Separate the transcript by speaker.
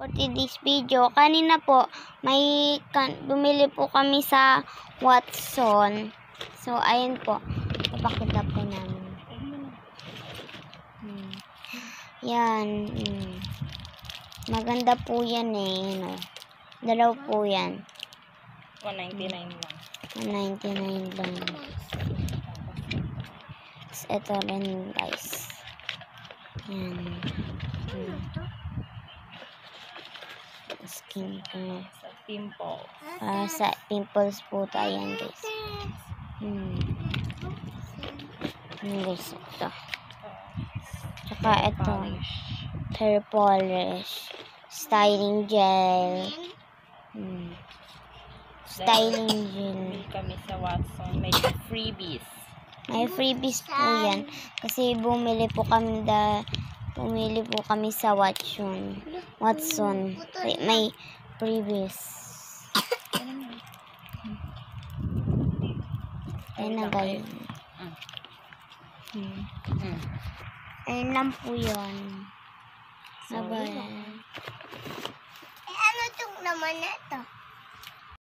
Speaker 1: For today's video, kanina po, bumili po kami sa Watson. So, ayun po. Ipakita po namin. Yan. Maganda po yan eh. Dalaw po yan.
Speaker 2: 199 lang.
Speaker 1: 199 lang. Ito rin guys. Yan. Skincare.
Speaker 2: Sa pimple.
Speaker 1: Para sa pimples po tayo yan guys. Guys, ito. Tsaka ito. Hair polish. Styling gel. Styling gel.
Speaker 2: Bumili kami sa Watson. May freebies.
Speaker 1: May freebies po yan. Kasi bumili po kami sa Watson. May freebies. Ayun na guys. Ayun lang po yun. Bye-bye.
Speaker 3: Ano itong naman na ito?